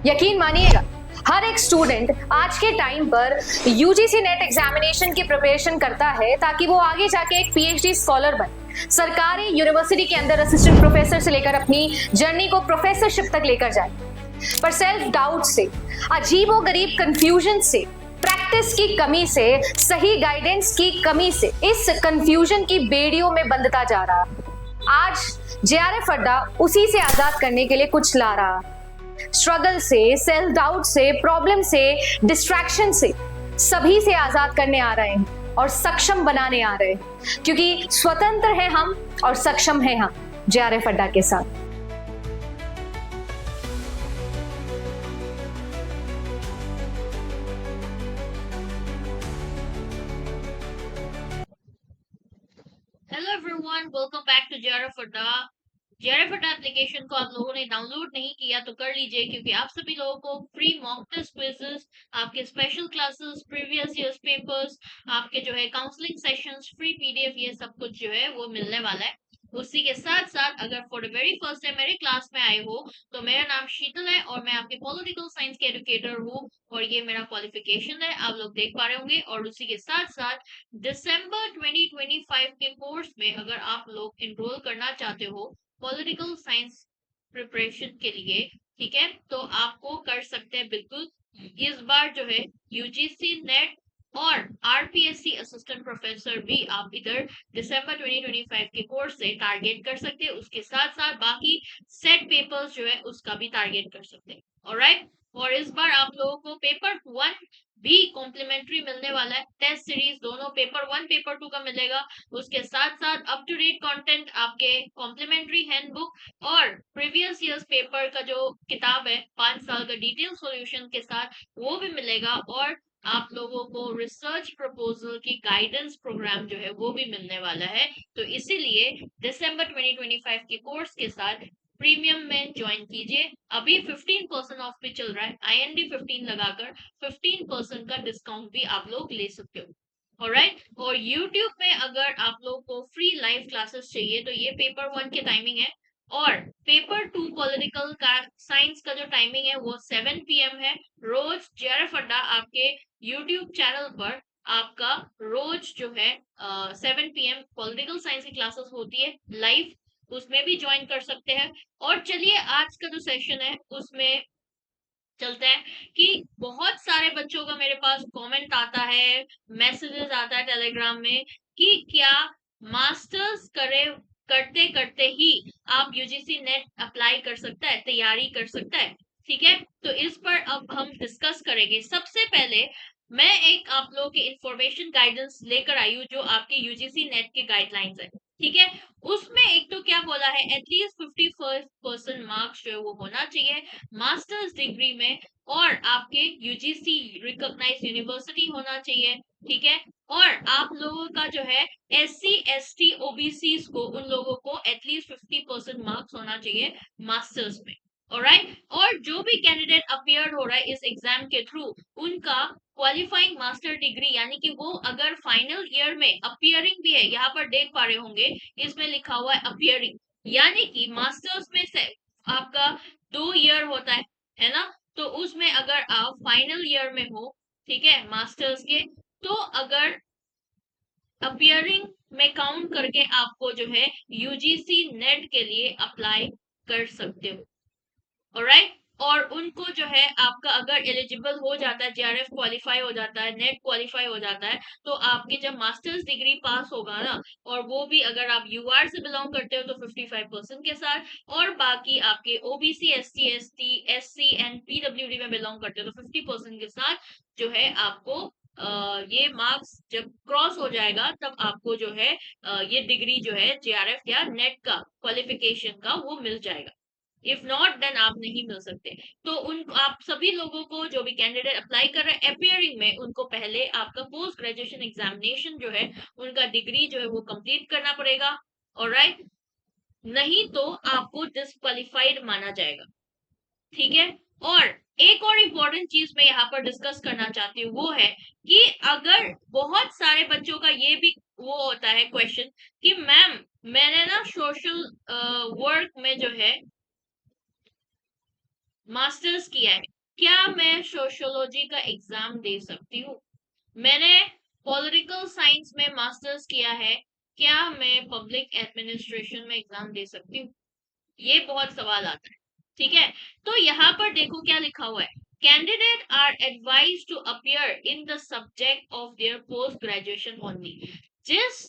यकीन मानिएगा, हर एक स्टूडेंट आज के टाइम पर यूजीसी नेट एग्जामिनेशन की प्रिपरेशन करता है ताकि वो आगे जाके एक पीएचडी स्कॉलर बने, सरकारी यूनिवर्सिटी के अंदर असिस्टेंट प्रोफेसर से लेकर अपनी जर्नी को प्रोफेसरशिप तक लेकर जाए। पर सेल्फ डाउट से, अजीबोगरीब कंफ्यूजन से, प्रैक्टिस की कमी से, सही गाइडेंस की कमी से इस कंफ्यूजन की बेड़ियों में बंधता जा रहा। आज जेआरएफ अड्डा उसी से आजाद करने के लिए कुछ ला रहा। स्ट्रगल से, सेल्फ डाउट से, प्रॉब्लम से, डिस्ट्रैक्शन से, सभी से आजाद करने आ रहे हैं और सक्षम बनाने आ रहे हैं, क्योंकि स्वतंत्र हैं हम और सक्षम हैं हम जेआरएफ अड्डा के साथ। Hello everyone, welcome back to JRF Adda. JRF Adda application को आप लोगों ने डाउनलोड नहीं किया तो कर लीजिए, क्योंकि आप सभी लोगों को फ्री मॉक टेस्ट क्विज़ेस, आपके special classes, previous years papers, आपके जो है काउंसलिंग सेशंस, फ्री पीडीएफ, ये सब कुछ जो है वो मिलने वाला है। उसी के साथ साथ अगर for the very first time मेरे क्लास में आए हो तो मेरा नाम शीतल है और मैं आपके पॉलिटिकल साइंस के एजुकेटर हूँ और ये मेरा क्वालिफिकेशन है, आप लोग देख पा रहे होंगे। और उसी के साथ साथ दिसंबर 2025 के कोर्स में अगर आप लोग एनरोल करना चाहते हो पॉलिटिकल साइंस प्रिपरेशन के लिए, ठीक है, तो आपको कर सकते हैं बिल्कुल। इस बार जो है यूजीसी नेट और आरपीएससी असिस्टेंट प्रोफेसर भी आप इधर दिसंबर 2025 के कोर्स से टारगेट कर सकते हैं। उसके साथ साथ बाकी सेट पेपर्स जो है उसका भी टारगेट कर सकते हैं। ऑलराइट, और इस बार आप लोगों को पेपर 1 भी कॉम्प्लीमेंट्री मिलने वाला है। टेस्ट सीरीज दोनों, पेपर 1 पेपर 2 का मिलेगा। उसके साथ साथ अप टू डेट कंटेंट, आपके कॉम्प्लीमेंट्री हैंडबुक और प्रीवियस ईयर्स पेपर का जो किताब है 5 साल का डिटेल सॉल्यूशन के साथ, वो भी मिलेगा। और आप लोगों को रिसर्च प्रपोजल की गाइडेंस प्रोग्राम जो है वो भी मिलने वाला है। तो इसीलिए दिसंबर 2025 के कोर्स के साथ प्रीमियम में ज्वाइन कीजिए। अभी 15% ऑफ भी चल रहा है, IND 15 लगाकर 15% का डिस्काउंट भी आप लोग ले सकते हो। ऑलराइट, और YouTube में अगर आप लोग को फ्री लाइव क्लासेस चाहिए तो ये पेपर 1 की टाइमिंग है और पेपर 2 पॉलिटिकल का साइंस का जो टाइमिंग है वो 7 PM है। रोज जेआरएफ अड्डा आपके YouTube चैनल पर आपका रोज जो है 7 PM पॉलिटिकल साइंस की क्लासेस होती है लाइव, उसमें भी ज्वाइन कर सकते हैं। और चलिए आज का जो सेशन है उसमें चलते हैं कि बहुत सारे बच्चों का मेरे पास कमेंट आता है, मैसेजेस आता है टेलीग्राम में कि क्या मास्टर्स करे करते करते ही आप यूजीसी नेट अप्लाई कर सकता है, तैयारी कर सकता है। ठीक है, तो इस पर अब हम डिस्कस करेंगे। सबसे पहले मैं एक आप लोगों के इंफॉर्मेशन गाइडेंस लेकर आई हूँ जो आपके यूजीसी नेट के गाइडलाइंस है। ठीक है, उसमें एक तो क्या बोला है, एटलीस्ट 50% मार्क्स जो है वो होना चाहिए मास्टर्स डिग्री में और आपके यूजीसी रिकॉग्नाइज यूनिवर्सिटी होना चाहिए। ठीक है, और आप लोगों का जो है SC ST OBC को, उन लोगों को एटलीस्ट 50% मार्क्स होना चाहिए मास्टर्स में। ऑलराइट, और जो भी कैंडिडेट अपियर हो रहा है इस एग्जाम के थ्रू, उनका क्वालिफाइंग मास्टर डिग्री, यानी कि वो अगर फाइनल ईयर में अपियरिंग भी है, यहाँ पर देख पा रहे होंगे इसमें लिखा हुआ है अपियरिंग, यानी कि मास्टर्स में से आपका 2 ईयर होता है ना, तो उसमें अगर आप फाइनल ईयर में हो, ठीक है, मास्टर्स के, तो अगर अपियरिंग में काउंट करके आपको जो है यूजीसी नेट के लिए अप्लाई कर सकते हो। ऑलराइट, और उनको जो है आपका अगर एलिजिबल हो जाता है, जेआरएफ क्वालिफाई हो जाता है, नेट क्वालिफाई हो जाता है, तो आपके जब मास्टर्स डिग्री पास होगा ना, और वो भी अगर आप यूआर से बिलोंग करते हो तो 55% के साथ, और बाकी आपके OBC SC ST SC and PWD में बिलोंग करते हो तो 50% के साथ जो है आपको ये मार्क्स जब क्रॉस हो जाएगा तब आपको जो है ये डिग्री जो है जेआरएफ या नेट का क्वालिफिकेशन का वो मिल जाएगा। इफ नॉट देन आप नहीं मिल सकते। तो उन आप सभी लोगों को, जो भी कैंडिडेट अप्लाई कर रहे हैं अपियरिंग में, उनको पहले आपका पोस्ट ग्रेजुएशन एग्जामिनेशन जो है उनका डिग्री जो है वो कंप्लीट करना पड़ेगा। ऑलराइट, नहीं तो आपको डिस्क्वालिफाइड माना जाएगा। ठीक है, और एक और इम्पोर्टेंट चीज मैं यहाँ पर डिस्कस करना चाहती हूँ, वो है कि अगर बहुत सारे बच्चों का ये भी वो होता है क्वेश्चन कि मैम मैंने ना सोशल वर्क में जो है मास्टर्स किया है, क्या मैं सोशियोलॉजी का एग्जाम दे सकती हूँ? मैंने पॉलिटिकल साइंस में मास्टर्स किया है, क्या मैं पब्लिक एडमिनिस्ट्रेशन में एग्जाम दे सकती हूँ? ये बहुत सवाल आता है। ठीक है, तो यहाँ पर देखो क्या लिखा हुआ है। Candidate are advise to appear in the subject of their post graduation only. जिस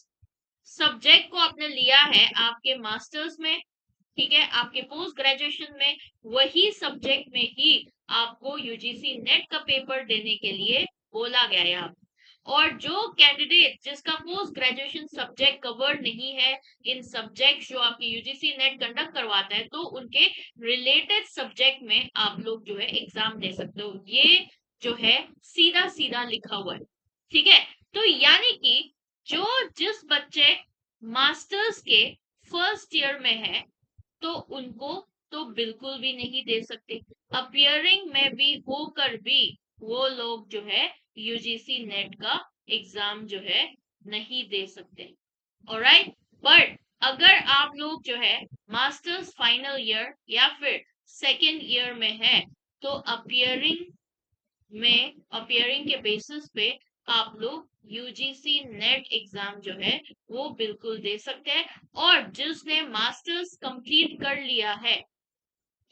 सब्जेक्ट को आपने लिया है आपके मास्टर्स में, ठीक है, आपके पोस्ट ग्रेजुएशन में, वही सब्जेक्ट में ही आपको यूजीसी नेट का पेपर देने के लिए बोला गया है यहाँ। और जो कैंडिडेट जिसका पोस्ट ग्रेजुएशन सब्जेक्ट कवर नहीं है इन सब्जेक्ट जो आपकी यूजीसी नेट कंडक्ट करवाता है, तो उनके रिलेटेड सब्जेक्ट में आप लोग जो है एग्जाम दे सकते हो। ये जो है सीधा सीधा लिखा हुआ है। ठीक है, तो यानी कि जो जिस बच्चे मास्टर्स के फर्स्ट ईयर में है तो उनको तो बिल्कुल भी नहीं दे सकते। अपियरिंग में भी होकर भी वो लोग जो है यूजीसी नेट का एग्जाम जो है नहीं दे सकते। ऑलराइट, बट अगर आप लोग जो है मास्टर्स फाइनल ईयर या फिर सेकेंड ईयर में है तो अपियरिंग के बेसिस पे आप लोग यूजीसी नेट एग्जाम जो है वो बिल्कुल दे सकते हैं। और जिसने मास्टर्स कंप्लीट कर लिया है,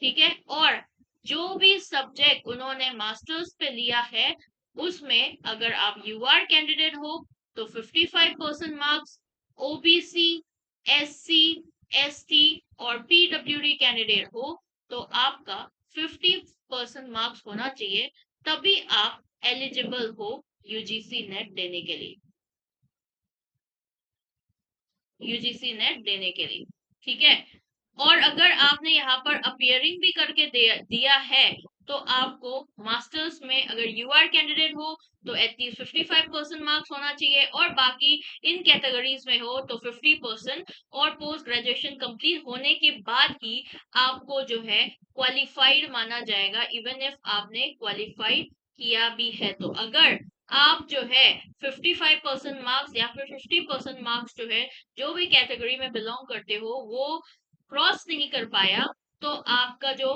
ठीक है, और जो भी सब्जेक्ट उन्होंने मास्टर्स पे लिया है उसमें अगर आप यूआर कैंडिडेट हो तो 55% मार्क्स, ओबीसी, एससी, एसटी और पीडब्ल्यूडी कैंडिडेट हो तो आपका 50% मार्क्स होना चाहिए, तभी आप एलिजिबल हो यूजीसी नेट देने के लिए, यूजीसी नेट देने के लिए। ठीक है, और अगर आपने यहाँ पर अपियरिंग भी करके दिया है तो आपको मास्टर्स में अगर यूआर कैंडिडेट हो तो एटलीस्ट 55% मार्क्स होना चाहिए, और बाकी इन कैटेगरीज में हो तो 50%, और पोस्ट ग्रेजुएशन कंप्लीट होने के बाद ही आपको जो है क्वालिफाइड माना जाएगा, इवन इफ आपने क्वालिफाइड किया भी है। तो अगर आप जो है 55% मार्क्स या फिर 50% मार्क्स जो है जो भी कैटेगरी में बिलोंग करते हो वो क्रॉस नहीं कर पाया तो आपका जो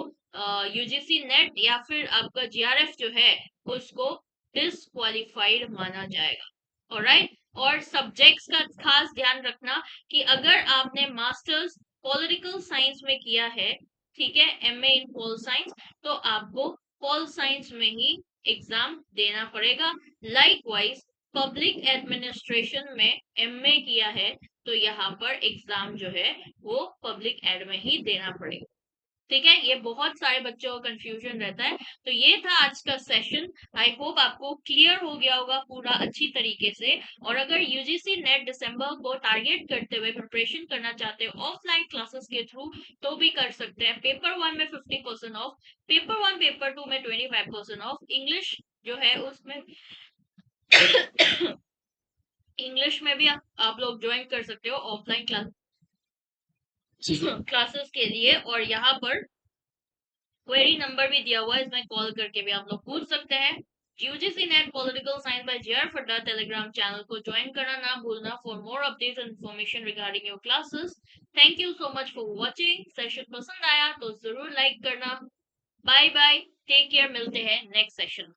यूजीसी नेट या फिर आपका जीआरएफ जो है उसको डिसक्वालिफाइड माना जाएगा। ऑलराइट, और सब्जेक्ट्स का खास ध्यान रखना कि अगर आपने मास्टर्स पॉलिटिकल साइंस में किया है, ठीक है, एमए इन पॉल साइंस, तो आपको पॉल साइंस में ही एग्जाम देना पड़ेगा। लाइकवाइज पब्लिक एडमिनिस्ट्रेशन में एमए किया है तो यहाँ पर एग्जाम जो है वो पब्लिक एड में ही देना पड़ेगा। ठीक है, ये बहुत सारे बच्चों का कंफ्यूजन रहता है। तो ये था आज का सेशन। आई होप आपको क्लियर हो गया होगा पूरा अच्छी तरीके से। और अगर यूजीसी नेट दिसंबर को टारगेट करते हुए प्रिपरेशन करना चाहते हो ऑफलाइन क्लासेस के थ्रू तो भी कर सकते हैं। पेपर 1 में 50% ऑफ, पेपर 1 पेपर 2 में 25% ऑफ, इंग्लिश जो है उसमें इंग्लिश में भी आप लोग ज्वाइन कर सकते हो ऑफलाइन क्लासेस के लिए। और यहाँ पर क्वेरी नंबर भी दिया हुआ है, इसमें कॉल करके भी आप लोग पूछ सकते हैं। UGC NET political science by JR Fadda telegram channel को ज्वाइन करना ना भूलना for more updates and information regarding your classes. Thank you so much for watching. Session पसंद आया तो जरूर लाइक करना। बाय बाय, टेक केयर, मिलते हैं नेक्स्ट सेशन।